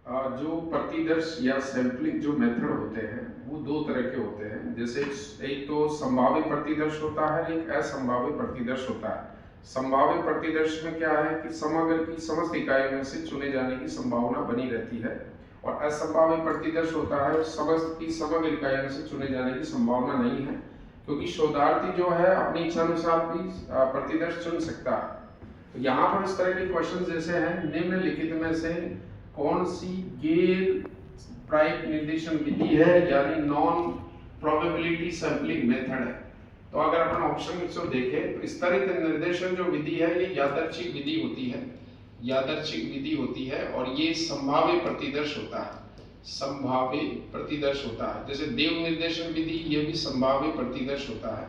जो प्रतिदर्श या सैंपलिंग जो मेथड होते हैं वो दो तरह के होते हैं। जैसे एक तो संभाव्य प्रतिदर्श होता है, एक असंभाव्य प्रतिदर्श होता है। संभाव्य प्रतिदर्श में क्या है कि समग्र की समस्त इकाइयों में से चुने जाने की संभावना बनी रहती है, और असंभाव्य प्रतिदर्श होता है समस्त की समग्र इकाइयों में से चुने जाने की संभावना नहीं है, क्योंकि शोधार्थी जो है अपनी इच्छानुसार भी प्रतिदर्श चुन सकता है। तो यहाँ पर इस तरह के क्वेश्चन जैसे हैं, निम्नलिखित में से कौन सी गैर प्रायिक निर्देशन विधि है, यानी नॉन प्रोबेबिलिटी सैंपलिंग मेथड है। तो अगर अपन ऑप्शन में देखें तो स्तरित निर्देशन जो विधि है ये यादृच्छिक विधि होती है, यादृच्छिक विधि होती है, और ये संभाव्य प्रतिदर्श होता है, संभाव्य प्रतिदर्श होता है। जैसे देव निर्देशन विधि ये भी संभाव्य प्रतिदर्श होता है।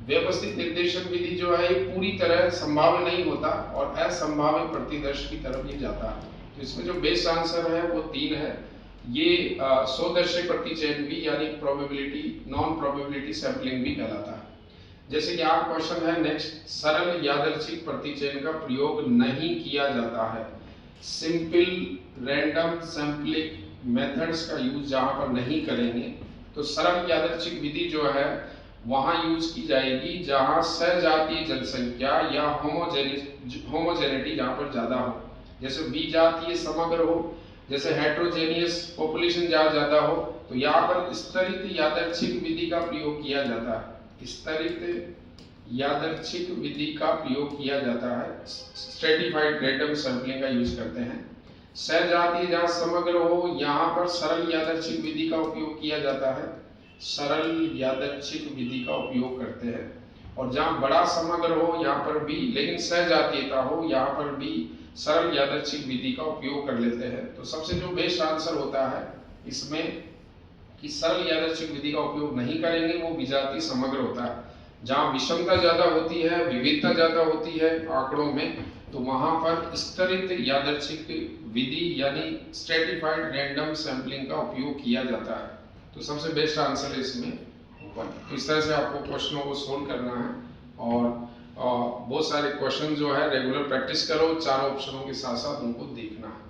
व्यवस्थित निर्देशन विधि जो है ये पूरी तरह संभाव्य नहीं होता और असंभाव्य प्रतिदर्श की तरफ ये जाता है। तो इसमें जो बेस्ट आंसर है वो 3 है। ये सौदर्शी प्रतिचयन भी यानी प्रोबेबिलिटी नॉन प्रोबेबिलिटी सैंपलिंग भी कहलाता है। जैसे कि आप क्वेश्चन है नेक्स्ट, सरल यादृच्छिक प्रतिचयन का प्रयोग नहीं किया जाता है। सिंपल रैंडम सैंपलिंग मेथड्स का यूज जहां पर नहीं करेंगे, तो सरल यादृच्छिक विधि जो है वहां यूज की जाएगी जहां सजातीय जनसंख्या या होमोजेनिटी जहां पर ज्यादा हो। जैसे विजातीय समग्र हो, जैसे हेट्रोजेनियस पॉपुलेशन जहां ज्यादा हो, तो यहाँ पर स्तरित यादृच्छिक विधि का प्रयोग किया जाता है। स्तरित यादृच्छिक विधि का प्रयोग किया जाता है, स्ट्रेटिफाइड रैंडम सैंपलिंग का यूज करते हैं। सजातीय जहां समग्र हो, यहाँ पर सरल यादृच्छिक विधि का उपयोग किया जाता है, सरल यादृच्छिक विधि का उपयोग करते हैं। और जहां बड़ा समग्र हो यहाँ पर भी, लेकिन सजातीयता हो, यहाँ पर भी सरल यादृच्छिक विधि का उपयोग कर लेते हैं। तो सबसे जो बेस्ट आंसर होता है इसमें कि सरल यादृच्छिक विधि का उपयोग नहीं करेंगे, वो विजातीय समग्र होता है। जहां विषमता ज्यादा होती है, विविधता ज्यादा होती है आंकड़ों में, तो वहां पर स्तरित यादृच्छिक विधि यानी स्ट्रेटिफाइड रैंडम सैंपलिंग का उपयोग किया जाता है। तो सबसे बेस्ट आंसर है इसमें 1। तो इस तरह से आपको क्वेश्चनों को सोल्व करना है, और बहुत सारे क्वेश्चन जो है रेगुलर प्रैक्टिस करो, 4 ऑप्शनों के साथ साथ उनको देखना है।